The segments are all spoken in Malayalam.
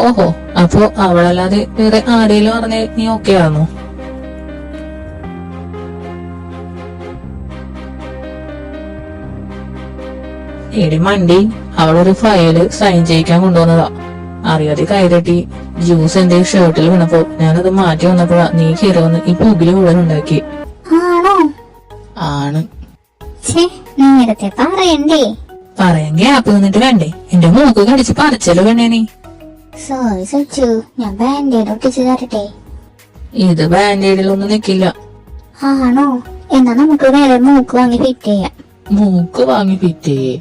ഓഹോ, അപ്പൊ അവളല്ലാതെ വേറെ ആരെങ്കിലും പറഞ്ഞ് നീ ഓക്കെ ആണോ? എടി മണ്ടി, അവളൊരു ഫയല് സൈൻ ചെയ്യിക്കാൻ കൊണ്ടുവന്നതാ. അറിയാതെ കൈതട്ടി ജ്യൂസ് എന്റെ ഷർട്ടിൽ വീണപ്പോ ഞാനത് മാറ്റി വന്നപ്പോഴാ നീ കയറി വന്ന് ഈ പുകില് മുഴുവൻ ഉണ്ടാക്കി. ആണ്. നേരത്തെ പറയണ്ടേ? പറയാൻ ഗ്യാപ്പ് നിന്നിട്ട് വേണ്ടേ? എന്റെ മൂക്ക് കടിച്ച് പറിച്ചല്ലോ വേണേ നീ. സോറി സച്ചു, ഞാൻ ബാൻഡേഡ് ഒട്ടിച്ച് തരട്ടെ? ഇത് ബാൻഡേഡിലൊന്നും നിക്കില്ല. ആണോ? എന്നാ നമുക്ക് വേറെ മൂക്ക് വാങ്ങി ഫിറ്റ് ചെയ്യാം. മൂക്ക് വാങ്ങി ഫിറ്റ് ചെയ്യേ?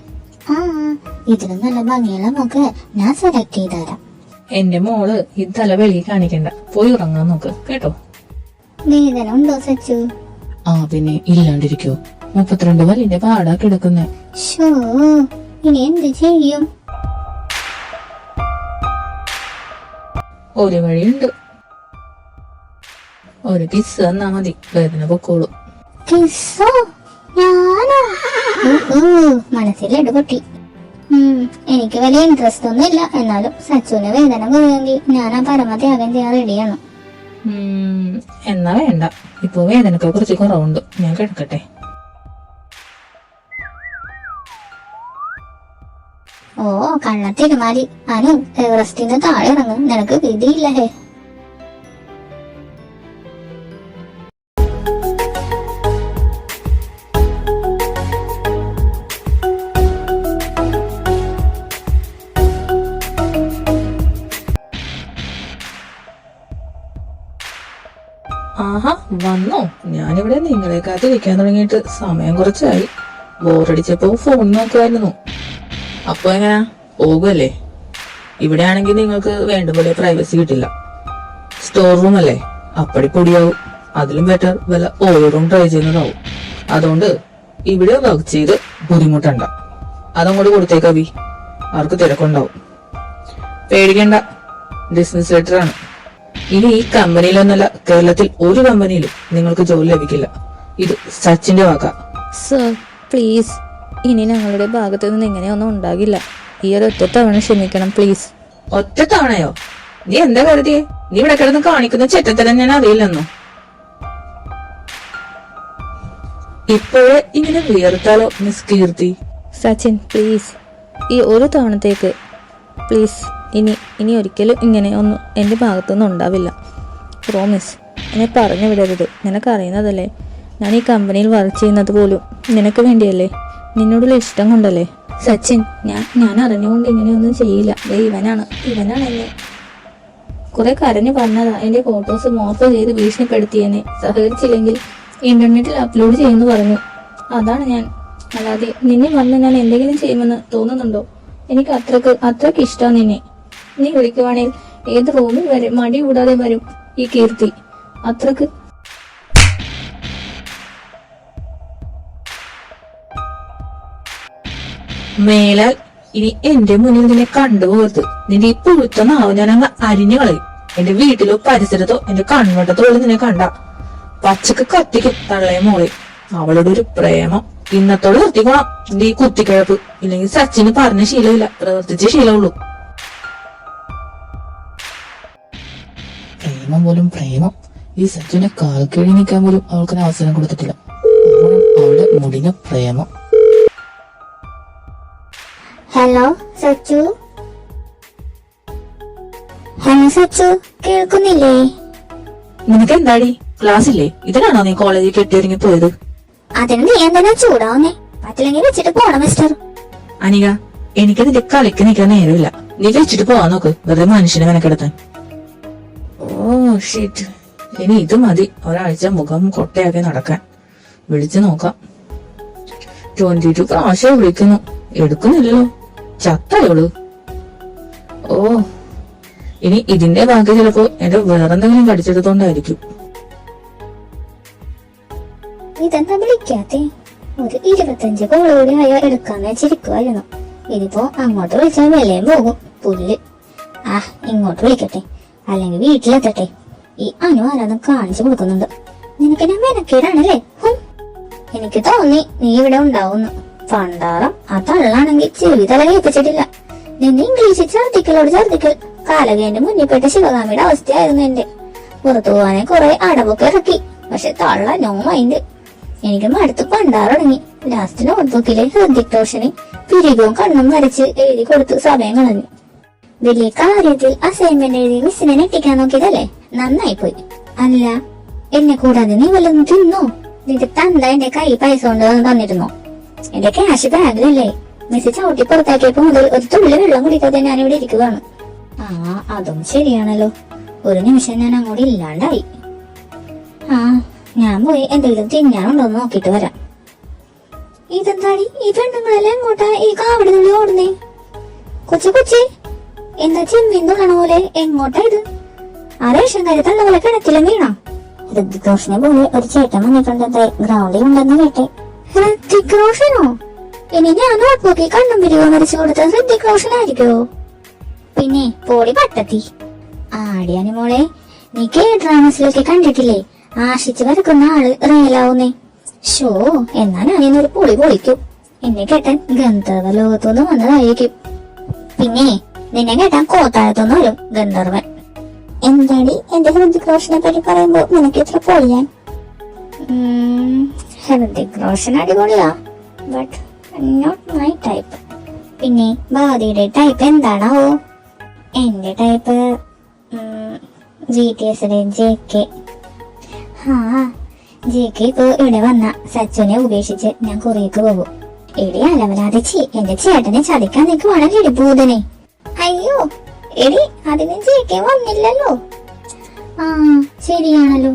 ഇതിന് നല്ല ഭംഗിയുള്ള മൂക്ക് ഞാൻ സെലക്ട് ചെയ്ത് തരാം. എന്റെ മോള് ഇത് തല വെളിയിൽ കാണിക്കണ്ട, പോയി ഉറങ്ങാൻ നോക്ക് കേട്ടോ. വേദന ഉണ്ടോ സച്ചു? പിന്നെ ഇല്ലാണ്ടിരിക്കോ? 32 വല്ലിന്റെ പാടാ കിടക്കുന്നേ. ഇനി എന്ത് ചെയ്യും? ഒരു വഴിയുണ്ട്. ഒരു കിസ് തന്നാ മതി, വേദന പൊക്കോളൂ. കിസ്സോ? ഞാനോ? മനസ്സിലിട് പൊട്ടി. എനിക്ക് വലിയ ഇൻട്രസ്റ്റ് ഒന്നും ഇല്ല. എന്നാലും സച്ചുവിന് വേദന കുറയെങ്കിൽ ഞാൻ ആ പരമത്യാഗം ചെയ്യാൻ റെഡിയാണ്. എന്നാ വേണ്ട, ഇപ്പൊ വേദനക്ക് കുറച്ച് കുറവുണ്ട്, ഞാൻ കിടക്കട്ടെ. കള്ളത്തിരുമാലി അനു, എവറസ്റ്റിന്റെ താഴെ ഇറങ്ങും, നിനക്ക് വിധിയില്ല. ഹേ, ആഹാ, വന്നോ? ഞാനിവിടെ നിങ്ങളെ കാത്തിരിക്കാൻ തുടങ്ങിയിട്ട് സമയം കുറച്ചായി. ബോറടിച്ചപ്പോ ഫോൺ നോക്കുമായിരുന്നു. അപ്പൊ എങ്ങനാ പോകുമല്ലേ? ഇവിടെ ആണെങ്കിൽ നിങ്ങൾക്ക് വേണ്ട പോലെ പ്രൈവസി കിട്ടില്ല. സ്റ്റോർ റൂം അല്ലേ, അപ്പടി പൊടിയാവും. അതിലും ബെറ്റർ വല്ല ഓരോ റൂം ട്രൈ ചെയ്യുന്നതാവും. അതുകൊണ്ട് ഇവിടെ വർക്ക് ചെയ്ത് ബുദ്ധിമുട്ടണ്ട. അതങ്ങോട്ട് കൊടുത്തേക്കവി, അവർക്ക് തിരക്കുണ്ടാവും. പേടിക്കണ്ട, ബിസിനസ് ലെറ്റർ ആണ്. ഇനി ഈ കമ്പനിയിലൊന്നല്ല, കേരളത്തിൽ ഒരു കമ്പനിയിലും നിങ്ങൾക്ക് ജോലി ലഭിക്കില്ല. ഇത് സച്ചിന്റെ വാക്കാ. സർ പ്ലീസ്, ഇനി ഞങ്ങളുടെ ഭാഗത്തു നിന്ന് ഇങ്ങനെയൊന്നും ഉണ്ടാകില്ല. ഈ ഒരു ഒറ്റ തവണ ക്ഷമിക്കണം പ്ലീസ്. ഒറ്റ തവണയോ? നീ എന്താ കരുതിയേ? നീ ഇവിടെ കിടന്ന് കാണിക്കുന്ന ചെറ്റത്തരം ഞാൻ അറിയില്ലെന്നോ? ഇപ്പോഴേ ഇങ്ങനെ വിയർത്താലോ മിസ് കീർത്തി? സച്ചിൻ പ്ലീസ്, ഈ ഒരു തവണത്തേക്ക് പ്ലീസ്. ഇനി ഒരിക്കലും ഇങ്ങനെ ഒന്നും എൻ്റെ ഭാഗത്തുനിന്നും ഉണ്ടാവില്ല. പ്രോമിസ്. എന്നെ പറഞ്ഞു വിടരുത്. നിനക്കറിയുന്നതല്ലേ, ഞാൻ ഈ കമ്പനിയിൽ വർക്ക് ചെയ്യുന്നത് പോലും നിനക്ക് വേണ്ടിയല്ലേ, നിന്നോടുള്ള ഇഷ്ടം കൊണ്ടല്ലേ. സച്ചിൻ, ഞാൻ അറിഞ്ഞുകൊണ്ട് ഇങ്ങനെയൊന്നും ചെയ്യില്ല. ഇവനാണ് എന്നെ കുറെ കരഞ്ഞു പറഞ്ഞതാ. എന്റെ ഫോട്ടോസ് മോർഫ് ചെയ്ത് ഭീഷണിപ്പെടുത്തിയെന്നെ. സഹകരിച്ചില്ലെങ്കിൽ ഇന്റർനെറ്റിൽ അപ്ലോഡ് ചെയ്യുമെന്ന് പറഞ്ഞു. അതാണ് ഞാൻ. അല്ലാതെ നിന്നെ വന്ന് ഞാൻ എന്തെങ്കിലും ചെയ്യുമെന്ന് തോന്നുന്നുണ്ടോ? എനിക്ക് അത്രക്ക് ഇഷ്ടം നിന്നെ. നീ വിളിക്കുവാണെങ്കിൽ ഏത് റൂമിൽ വരെ മടി കൂടാതെ വരും ഈ കീർത്തി. അത്രക്ക് മേലാൽ ഇനി എന്റെ മുന്നിൽ നിന്നെ കണ്ടുപോകരുത്. നിന്റെ ഈ പുഴുത്ത നാവ് ഞാൻ അങ്ങ് അരിഞ്ഞു കളയും. എന്റെ വീട്ടിലോ പരിസരത്തോ എന്റെ കൺവട്ടത്തോ നിന്നെ കണ്ട പച്ചക്ക് കത്തിക്കും തള്ളയെ മോളെ. അവളുടെ ഒരു പ്രേമം ഇന്നത്തോടെ നിർത്തിക്കോണം. നിന്റെ ഈ കുത്തിക്കിഴപ്പ്. ഇല്ലെങ്കിൽ സച്ചിന് പറഞ്ഞ ശീലമില്ല, പ്രവർത്തിച്ച ശീലമുള്ളൂ. പ്രേമം പോലും പ്രേമം. ഈ സച്ചിന്റെ കാൽ കീഴി നിൽക്കാൻ പോലും അവൾക്കൊരു അവസരം കൊടുത്തിട്ടില്ല. അവളുടെ മുടിഞ്ഞ പ്രേമം. ഹലോ സച്ചു. ഹലോ സച്ചു, കേൾക്കുന്നില്ലേ? നിനക്ക് എന്താടി, ക്ലാസ് ഇല്ലേ? ഇതിനാണോ നീ കോളേജിൽ കെട്ടിയൊരുങ്ങി പോയത്? അതിന് നീ എന്തിനാ ചൂടാവുന്നേ? പറ്റില്ലെങ്കിൽ വെച്ചിട്ട് പോണം മിസ്റ്റർ. അനിക, എനിക്ക് നിന്റെ കളിക്ക് നിൽക്കാൻ നേരമില്ല. നീ വെച്ചിട്ട് പോവാൻ നോക്ക്, വെറുതെ മനുഷ്യനെ മെനക്കെടുത്താൻ. ഷീറ്റ്. ഇനി ഇത് മതി ഒരാഴ്ച മുഖം കൊട്ടയാക്കി നടക്കാൻ. വിളിച്ചു നോക്കാം. 22 പ്രാവശ്യം വിളിക്കുന്നു, എടുക്കുന്നില്ലല്ലോ. ചത്തയോളൂ. ഓ, ഇനി ഇതിന്റെ ബാക്കി ചിലപ്പോ എന്റെ വേറെന്തെങ്കിലും കടിച്ചെടുത്തോണ്ടായിരിക്കും. ഇതെന്താ വിളിക്കാത്തെ? ഒരു 25 കോള് കൂടി ആയോ എടുക്കാന്ന് വെച്ചിരിക്കുവായിരുന്നു. ഇതിപ്പോ അങ്ങോട്ട് വിളിച്ചാൽ വിലയും പോകും. പുല്ല്. ഇങ്ങോട്ട് വിളിക്കട്ടെ, അല്ലെങ്കിൽ വീട്ടിലെത്തട്ടെ. ഈ അനു ആരാന്ന് കാണിച്ചു കൊടുക്കുന്നുണ്ട്. നിനക്ക് ഞാൻ മെനക്കേടാണല്ലേ? എനിക്ക് തോന്നി നീ ഇവിടെ ഉണ്ടാവുന്നു. പണ്ടാറം ആ തള്ളാണെങ്കിൽ ചെവി തല കേൾപ്പിച്ചിട്ടില്ല. നിന്ന് ഇംഗ്ലീഷിൽ ഛർദിക്കൽ കാലകേന്റെ മുന്നിൽപ്പെട്ട ശിവകാമിയുടെ അവസ്ഥയായിരുന്നു എന്റെ. പുറത്തു പോകാനെ കുറെ അടവൊക്കെ ഇറക്കി, പക്ഷെ തള്ള നോ മൈൻഡ്. എനിക്ക് മടുത്ത് പണ്ടാറടങ്ങി. ലാസ്റ്റ് നോട്ട്ബുക്കിലെ ഹൃദിക് റോഷന് പിരികവും കണ്ണും വരച്ച് എഴുതി കൊടുത്ത് സമയം കളഞ്ഞു. വലിയ കാര്യത്തിൽ അസൈൻമെന്റ് എഴുതി മിസ്സിനെ ഞെട്ടിക്കാൻ നോക്കിയതല്ലേ? നന്നായിപ്പോയി. അല്ല, എന്നെ കൂടാതെ നീ വല്ലതും തിന്നോ? നിന്റെ തന്ത എന്റെ കൈ പൈസ കൊണ്ട് തന്നിരുന്നോ? എന്റെ ക്യാഷ് ബാഗിലല്ലേ? മിസ് ചവിട്ടി പുറത്താക്കിയപ്പോ മുതൽ ഒരു തുള്ളി വെള്ളം കുടിക്കാതെ ഞാൻ ഇവിടെ ഇരിക്കുകയാണ്. അതും ശരിയാണല്ലോ. ഒരു നിമിഷം ഞാൻ അങ്ങോട്ട് ഇല്ലാണ്ടായി. ഞാൻ പോയി എന്തെങ്കിലും തിന്നാനുണ്ടോന്ന് നോക്കിട്ട് വരാം. ഇതെന്താടി ഈ പെണ്ണുങ്ങളെല്ലാം എങ്ങോട്ടാ ഈ കാവടി തുള്ളി ഓടുന്നേ? കൊച്ചി എന്താ ചെമ്മീൻ തുള്ളണ പോലെ എങ്ങോട്ടാ ഇത്? ആ റേഷൻ കാര്യം തള്ള പോലെ കിണറ്റിലും വീണോ? ഹൃതിക് റോഷനെ പോലെ ഒരു ചേട്ടൻ വന്നിട്ടുണ്ട്, ഗ്രൗണ്ടിൽ ഉണ്ടെന്ന് കേട്ടെ. ഹൃതിക് റോഷനോ? ഇനി ഞാൻ നോക്കി കണ്ണും പിരിവോ മരിച്ചു കൊടുത്ത ഹൃതിക് റോഷനായിരിക്കോ? പിന്നെ പോടി പട്ടത്തി. ആടിയാനി മോളെ, നീ ഡ്രാമസിലൊക്കെ കണ്ടിട്ടില്ലേ ആശിച്ച് വരക്കുന്ന ആള് റിയലാവുന്നേ? ഷോ, എന്നാ ഞാനിന്നൊരു പൊളി പൊളിക്കും. എന്നെ കേട്ടാൻ ഗന്ധർവ ലോകത്തുനിന്ന് വന്നതായിരിക്കും. പിന്നെ നിന്നെ കേട്ടാൻ കോത്താഴത്തുനിന്ന് വരും ഗന്ധർവൻ. എന്താടി എന്റെ ഹൃതിക് റോഷനെ പറ്റി പറയുമ്പോ നിനക്ക് ഇത്ര പൊളിയാൻ? ഹൃതിക് റോഷൻ അടിപൊളിയാ, ബട്ട് നോട്ട് മൈ ടൈപ്പ്. പിന്നെ ബാദിയുടെ ടൈപ്പ് എന്താണാവോ? എന്റെ ടൈപ്പ് GTSയുടെ JK. JK ഇപ്പൊ ഇവിടെ വന്ന സച്ചുനെ ഉപേക്ഷിച്ച് ഞാൻ കൊറിയക്ക് പോകും. എടി അലവലാതിച്ചി, എന്റെ ചേട്ടനെ ചതിക്കാൻ നിൽക്കുവാണ് കിടിബൂതനെ. അയ്യോ എടി, അതിന് JK വന്നില്ലല്ലോ. ശരിയാണല്ലോ.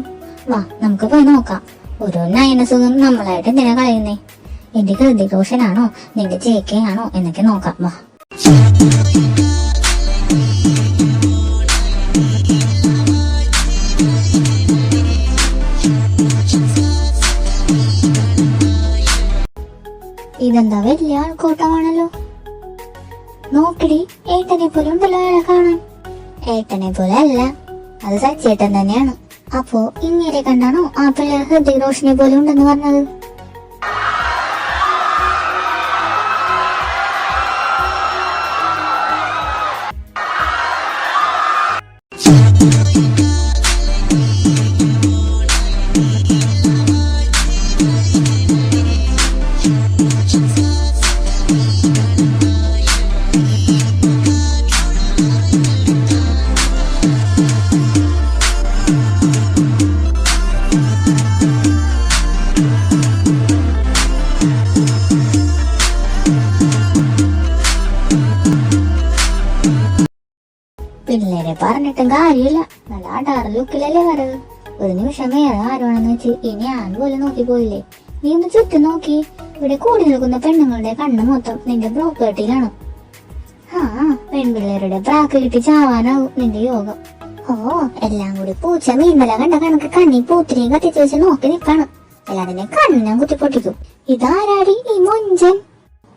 വാ നമുക്ക് പോയി നോക്കാം. ഓരോ നയനസുഖം നമ്മളായിട്ട് എന്തിനാ കളയുന്നേ? എന്റെ ഹൃതിക് റോഷനാണോ നിന്റെ JK ആണോ എന്നൊക്കെ നോക്കാം. വാ. ഇതെന്താ വലിയ ആൾക്കൂട്ടമാണല്ലോ. നോക്കടി, ഏട്ടനെ പോലെ ഉണ്ടല്ലോ അയാളെ കാണാൻ. ഏട്ടനെ പോലെ അല്ല, അത് സച്ചേട്ടൻ തന്നെയാണ്. അപ്പോ ഇങ്ങനെ കണ്ടാണോ ആ പിള്ളേർ ഹൃതിക് റോഷനെ പോലെ ഉണ്ടെന്ന് പറഞ്ഞത്? പിള്ളേരെ പറഞ്ഞിട്ടും കാര്യമില്ല. നല്ല അടാറ് ലുക്കിലല്ലേ വരവ്. ഒരു നിമിഷം വേറെ ആരോണെന്ന് വെച്ച് ഇനി ഞാൻ പോലും നോക്കി പോയില്ലേ? നീ ഒന്ന് ചുറ്റും നോക്കി. ഇവിടെ കൂടി നിൽക്കുന്ന പെണ്ണുങ്ങളുടെ കണ്ണ് മൊത്തം നിന്റെ പ്രോപ്പർട്ടിയിലാണ്. പെൺപിള്ളേരുടെ പ്രാക്ക് കിട്ടി ചാവാനാവും നിന്റെ യോഗം. എല്ലാം കൂടി പൂച്ച മീൻമല കണ്ട കണക്ക് കണ്ണി പൂത്തിരിയും കത്തിച്ചു വെച്ച് നോക്കി നിൽക്കണം. എല്ലാതിന്റെ കണ്ണ് ഞാൻ കുത്തിപ്പൊട്ടിക്കും. ഇതാരാടി ഈ മൊഞ്ചൻ?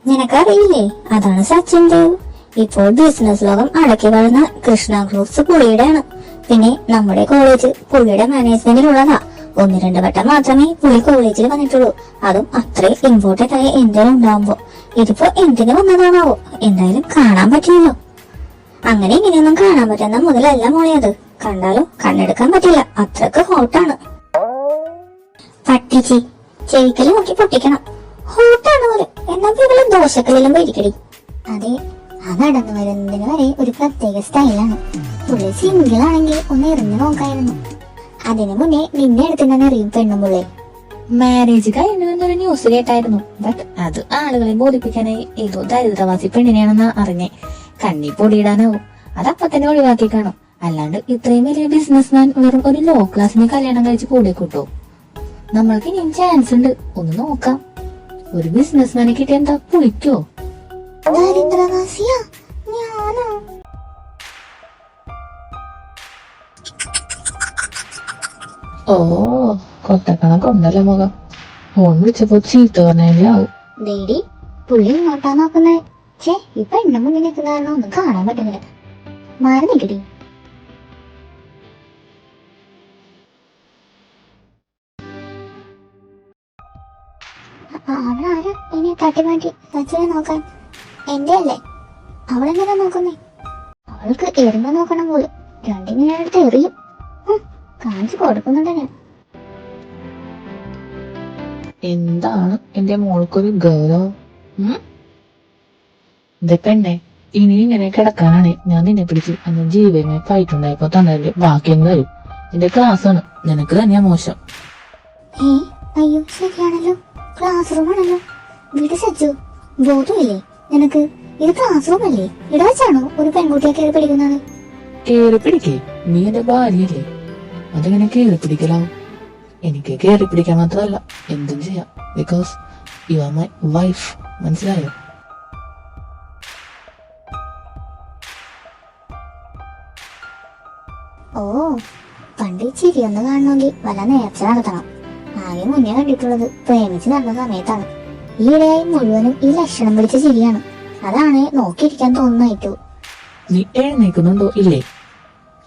നിനക്കറിയില്ലേ? അതാണ് സച്ചിൻ ദേവ്. ഇപ്പോൾ ബിസിനസ് ലോകം അടക്കി വളർന്ന കൃഷ്ണ ഗ്രൂപ്പ്സ് പുള്ളിയുടെയാണ്. പിന്നെ നമ്മുടെ കോളേജ് പുള്ളിയുടെ മാനേജ്മെന്റിലുള്ളതാ. 1-2 വട്ടം മാത്രമേ പുള്ളി കോളേജിൽ വന്നിട്ടുള്ളൂ. അതും അത്രയും ഇമ്പോർട്ടന്റ് ആയ എന്തെങ്കിലും ഉണ്ടാവുമ്പോ. ഇതിപ്പോ എന്തിനു വന്നതാണാവോ? എന്തായാലും കാണാൻ പറ്റിയല്ലോ. അങ്ങനെ ഇങ്ങനെയൊന്നും കാണാൻ പറ്റുന്ന മുതലല്ല മോളെ അത്. കണ്ടാലും കണ്ണെടുക്കാൻ പറ്റില്ല, അത്രക്ക് ഹോട്ടാണ്. പട്ടിച്ചി ചെവിക്കല് നോക്കി പൊട്ടിക്കണം. ഹോട്ടാണ് പോലും. എന്നാ ഇവള് ദോശക്കല്ലിലും പോയിരിക്കടി. അതെ, ആ നടന്നു വരുന്നതിന് വരെ ഒരു പ്രത്യേക സ്റ്റൈലാണ്. പുള്ളി സിംഗിൾ ആണെങ്കിൽ ഒന്ന് എറിഞ്ഞു നോക്കായിരുന്നു. അതിനു മുന്നേ നിന്നെ എടുത്തിട്ടാണ് എറിയും പെണ്ണുമ്പുള്ളേ. മാരേജ് കഴിഞ്ഞു എന്നൊരു ന്യൂസ് കേട്ടായിരുന്നു. ബട്ട് അത് ആളുകളെ ബോധിപ്പിക്കാനായി ഏതോ ദരിദ്രവാസി പെണ്ണിനെയാണെന്ന് അറിഞ്ഞേ. കണ്ണി പൊടിയിടാനാവും. അതപ്പൊ തന്നെ ഒഴിവാക്കി കാണും. അല്ലാണ്ട് ഇത്രയും വലിയ ബിസിനസ്മാൻ വെറും ഒരു ലോ ക്ലാസ്സിനെ കല്യാണം കഴിച്ച് കൂടെ കൂട്ടോ? നമ്മൾക്ക് ഇനിയും ചാൻസ് ഉണ്ട്, ഒന്ന് നോക്കാം. ഒരു ബിസിനസ്മാനെ കിട്ടിയ എന്താ പുളിക്കോ? ദരിദ്രവാസിയാ ഞാനോ? ഓ, കൊട്ടക്കണക്കുണ്ടല്ലോ മുഖം. ഫോൺ വിളിച്ചപ്പോ ചീത്ത പറഞ്ഞാലേ ആവും. ദേടി പുള്ളി ഇങ്ങോട്ടാ നോക്കുന്നേ. ചേ, ഇപ്പൊ എന്നെ മുന്നിൽ നിൽക്കുന്ന കാരണം ഒന്നും കാണാൻ പറ്റുന്നില്ല. മാറി നിൽക്കടി. അവളാരാ ഇനി തട്ടിമാറ്റി സച്ചിനെ നോക്കാൻ? എന്റെ അല്ലേ? അവളെങ്ങനെ നോക്കുന്നേ? അവൾക്ക് എറിഞ്ഞ നോക്കണം പോലും. രണ്ടിങ്ങനെ അടുത്ത് എറിയും. കാണിച്ചു കൊടുക്കുന്നുണ്ട് ഞാൻ. എന്താണ് എന്റെ മോൾക്കൊരു ഗൗരവം? പെണ്ണെ, ഇനി ഇങ്ങനെ കിടക്കാനാണ് ഞാൻ നിന്നെ പിടിച്ച് അന്ന് ജീവനെ ഫൈറ്റുണ്ടായപ്പോ തന്നെ ബാക്കിയെന്ന് തരും. നിന്റെ ക്ലാസ്സാണ്, നിനക്ക് തന്നെയാ മോശം. അയ്യോ ശരിയാണല്ലോ, ക്ലാസ് റൂം ആണല്ലോ. വീട് സച്ചു, ബോധമില്ലേ നിനക്ക്? ഇത് ക്ലാസ് റൂം അല്ലേ? ഇവിടെ വെച്ചാണോ ഒരു പെൺകുട്ടിയെ കയറി പിടിക്കുന്നത്? കേറി പിടിക്കേ, നീ എന്റെ ഭാര്യയല്ലേ, അതെങ്ങനെ കേറി പിടിക്കലാവും? എനിക്ക് കേറി പിടിക്കാൻ മാത്രമല്ല എന്തും ചെയ്യാം, because you are my wife. മനസ്സിലായോ? ഓ, പണ്ട് ചിരിയൊന്ന് കാണണമെങ്കിൽ വല്ല നേർച്ച നടത്തണം. ആകെ മുന്നേ കണ്ടിട്ടുള്ളത് പ്രേമിച്ച് നടന്ന സമയത്താണ്. ഈയിടെയായി മുഴുവനും ഈ ലക്ഷണം പിടിച്ച ചിരിയാണ്. അതാണ് നോക്കിയിരിക്കാൻ തോന്നുന്നായിട്ടു. നീ എഴുന്നേക്കുന്നുണ്ടോ ഇല്ലേ?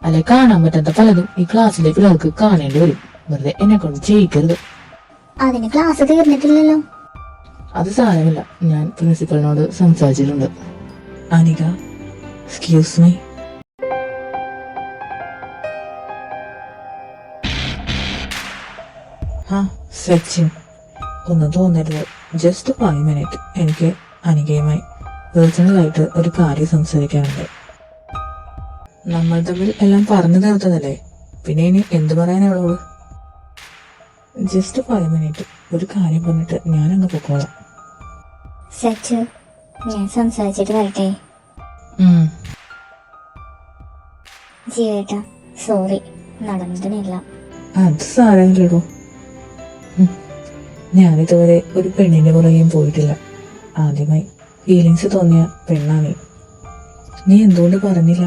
അല്ലെ കാണാൻ പറ്റാത്ത പലതും ഈ ക്ലാസ്സിലെ പിള്ളേർക്ക് കാണേണ്ടി വരും. വെറുതെ എന്നെ കൊണ്ട് ചെയ്യിക്കരുത്. അതിന് ക്ലാസ് തീർന്നിട്ടില്ലല്ലോ. അത് സാരമില്ല, ഞാൻ പ്രിൻസിപ്പലിനോട് സംസാരിച്ചിട്ടുണ്ട്. Anika, excuse me. സച്ചിൻ, ഒന്നും തോന്നരുത്. Just 5 minute. എനിക്ക് അനികയുമായി പേഴ്സണലായിട്ട് ഒരു കാര്യം സംസാരിക്കാനുണ്ട്. നമ്മൾ തമ്മിൽ എല്ലാം പറഞ്ഞു തീർത്തതല്ലേ, പിന്നെ ഇനി എന്തു പറയാനുള്ളൂ? ജസ്റ്റ് 5 മിനിറ്റ്, ഒരു കാര്യം പറഞ്ഞിട്ട് ഞാൻ അങ്ങ് പൊക്കോളാം. സച്ചു, ഞാൻ സംസാരിച്ചിട്ട് വരട്ടെ? ജീവേട്ടാ, സോറി, നടന്നതിനെല്ലാം. അത് സാരമില്ലടോ. ഞാനിതുവരെ ഒരു പെണ്ണിന്റെ പുറകെയും പോയിട്ടില്ല. ആദ്യമായി ഫീലിങ്സ് തോന്നിയ പെണ്ണാ നീ. നീ എന്തുകൊണ്ട് പറഞ്ഞില്ല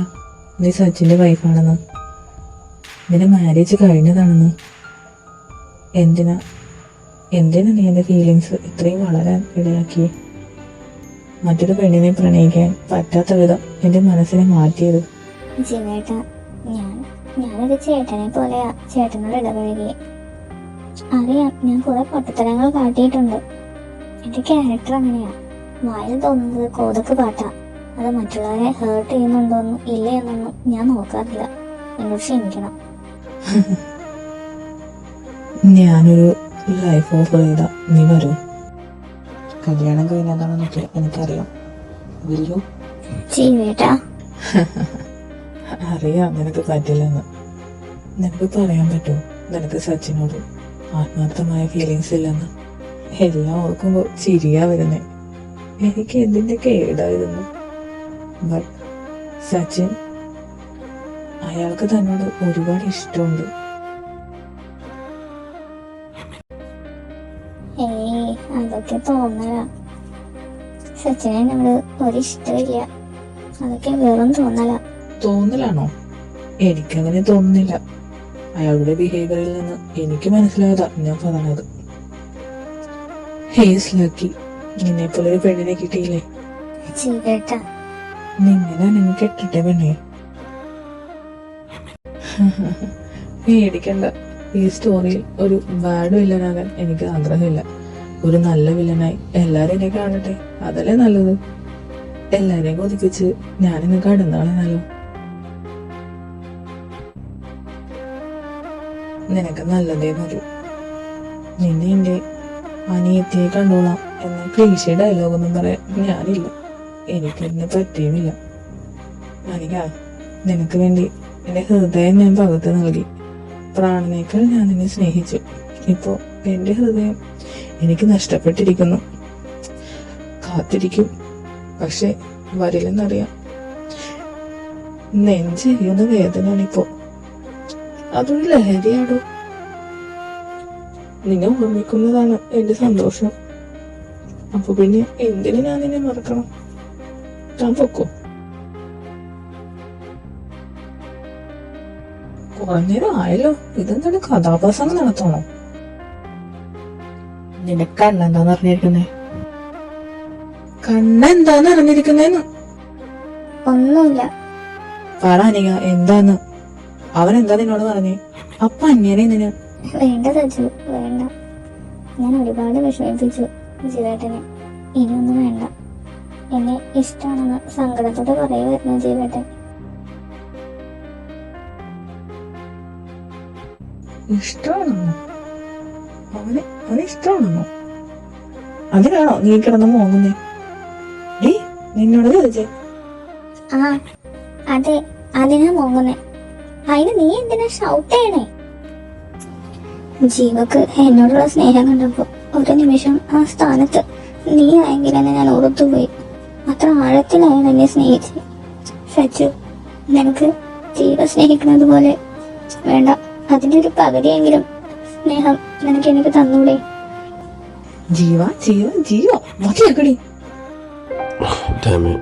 നീ സച്ചിന്റെ വൈഫാണെന്ന്? നിന്റെ മാരേജ് കഴിഞ്ഞതാണെന്ന്? എന്തിനാ നീ എന്റെ ഫീലിങ്സ് ഇത്രയും വളരാൻ ഇടയാക്കി? മറ്റൊരു പെണ്ണിനെ പ്രണയിക്കാൻ പറ്റാത്ത വിധം എന്റെ മനസ്സിനെ മാറ്റിയത്? ജീവേട്ടാ, ഞാനൊരു ചേട്ടനെ പോലെയാ ചേട്ടനോട് ഇടപഴകി. അറിയാം, ഞാൻ കുറെ പൊട്ടത്തരങ്ങൾ കാട്ടിയിട്ടുണ്ട്. എന്റെ ക്യാരക്ടർ അങ്ങനെയാ. വായിൽ തോന്നുന്നത് കോതക്ക് പാട്ടാ. അത് മറ്റുള്ളവരെ ഹേർട്ട് ചെയ്യുന്നുണ്ടോന്നും ഇല്ലേ എന്നൊന്നും ഞാൻ നോക്കാറില്ല. എന്നോട് ക്ഷമിക്കണം. ഞാനൊരു ലൈഫ് ഓഫർ ചെയ്ത നീ വരൂ? കല്യാണം കഴിഞ്ഞതാണെന്നൊക്കെ എനിക്കറിയാം. വില്ലു? ജീവേട്ടാ, അറിയാം നിനക്ക് പറ്റില്ലെന്ന്. നിനക്ക് പറയാൻ പറ്റുമോ നിനക്ക് സച്ചിനോട് ആത്മാർത്ഥമായ ഫീലിങ്സ് ഇല്ലെന്ന്? എല്ലാം ഓർക്കുമ്പോ ചിരിയാ വരുന്നേ. എനിക്ക് എന്തിന്റെ കേടായിരുന്നു. ബട്ട് സച്ചിൻ, അയാൾക്ക് തന്നോട് ഒരുപാട് ഇഷ്ടമുണ്ട്. അതൊക്കെ തോന്നലാ. സച്ചിനെ എന്നോട് ഒരിഷ്ടമില്ല. അതൊക്കെ വെറും തോന്നലാ. തോന്നലാണോ? എനിക്കങ്ങനെ തോന്നുന്നില്ല. അയാളുടെ ബിഹേവിയറിൽ നിന്ന് എനിക്ക് മനസ്സിലായതാ ഞാൻ പറഞ്ഞത്. ഹേസ് ലക്കി, നിന്നെ പോലെ ഒരു പെണ്ണിനെ കിട്ടിയില്ലേ. നിന്നെ നിങ്ങൾ കെട്ടിട്ടെ പെണ്ണേ. പേടിക്കണ്ട, ഈ സ്റ്റോറിയിൽ ഒരു ബാഡ് വില്ലനാകാൻ എനിക്ക് ആഗ്രഹമില്ല. ഒരു നല്ല വില്ലനായി എല്ലാരും എന്നെ കാണട്ടെ, അതല്ലേ നല്ലത്. എല്ലാരെയും കൊതിപ്പിച്ച് ഞാനിന്ന് കടന്നാളെന്നല്ലോ. നിനക്ക് നല്ലതേ വരൂ. നിന്നെ എന്റെ അനിയത്തിയെ കണ്ടോളാം എന്ന ക്ലീശേ ഡയലോഗൊന്നും പറയാൻ ഞാനില്ല. എനിക്കതിന് പറ്റിയുമില്ല. അനിക, നിനക്ക് വേണ്ടി എന്റെ ഹൃദയം ഞാൻ പകുത്ത് നൽകി. പ്രാണനേക്കാൾ ഞാൻ നിന്നെ സ്നേഹിച്ചു. ഇപ്പോ എന്റെ ഹൃദയം എനിക്ക് നഷ്ടപ്പെട്ടിരിക്കുന്നു. കാത്തിരിക്കും, പക്ഷെ വരില്ലെന്നറിയാം. നെഞ്ചെരിയുന്ന വേദനയാണിപ്പോ. അതൊരു ലഹരിയാടോ. നിന്നെ ഓർമ്മിക്കുന്നതാണ് എന്റെ സന്തോഷം. അപ്പൊ പിന്നെ എന്തിനു ഞാൻ നിന്നെ മറക്കണം? ഞാൻ പൊക്കോ. കുറഞ്ഞേരം ആയല്ലോ. ഇതെന്താണ് കഥാപ്രസംഗം നടത്തണോ? നിന്റെ കണ്ണെന്താന്ന് അറിഞ്ഞിരിക്കുന്നേ? കണ്ണെന്താന്ന് അറിഞ്ഞിരിക്കുന്നേന്ന്? ഒന്നുമില്ല. പറ അനിക, എന്താന്ന്? അവൻ എന്താ നിന്നോട് പറഞ്ഞേ? അപ്പൊ അന്യനെ നിന്? വേണ്ട സച്ചു, വേണ്ട. ഞാൻ ഒരുപാട് വിഷമിപ്പിച്ചു ജീവേട്ടനെ. ഇനിയൊന്നും വേണ്ട. എന്നെ ഇഷ്ടമാണെന്ന് സങ്കടത്തോടെ പറയുമായിരുന്നു ജീവേട്ടൻ. ഇഷ്ടമാണെന്നോ? അവന് ഇഷ്ടമാണെന്നോ? അതിനാണോ നീ കിടന്ന് മോങ്ങുന്നേ? ഡീ, നിന്നോട് ചോദിച്ചേ. ആ അതെ, അതിനാ മോങ്ങുന്നേ. അതിന് നീ എന്തിനാ ഷൗട്ട് ചെയ്യണേ? ജീവക്ക് എന്നോടുള്ള സ്നേഹം കണ്ടപ്പോ ഒരു നിമിഷം ആ സ്ഥാനത്ത് നീ ആയെങ്കിലെന്ന് ഞാൻ ഓർത്തുപോയി. അത്ര ആഴത്തിലാണ് എന്നെ സ്നേഹിച്ചത്. സച്ചു, നിനക്ക് ജീവ സ്നേഹിക്കുന്നത് പോലെ വേണ്ട, അതിന്റെ ഒരു പകുതിയെങ്കിലും സ്നേഹം നിനക്ക് എനിക്ക് തന്നൂടെ? ജീവ ജീവ ജീവ മതിയാക്കടി. Damn it.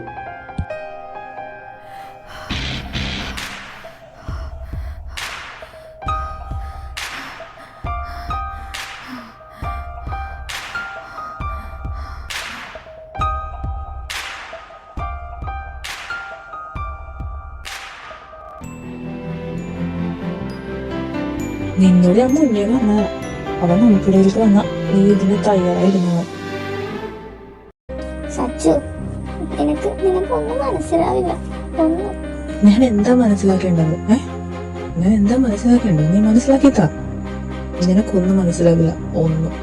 നിന്നോട് ഞാൻ മുന്നേ പറഞ്ഞ അവൻ നമുക്കിടയിലേക്ക് വന്ന നീ ഇതിന് തയ്യാറായിരുന്നവൻ. സച്ചു, നിനക്കൊന്നും മനസ്സിലാവില്ല. ഒന്നും. ഞാൻ എന്താ മനസ്സിലാക്കേണ്ടത്? ഞാൻ എന്താ മനസ്സിലാക്കേണ്ടത്? നീ മനസ്സിലാക്കിത്താ. നിനക്കൊന്നും മനസ്സിലാവില്ല. ഒന്നും.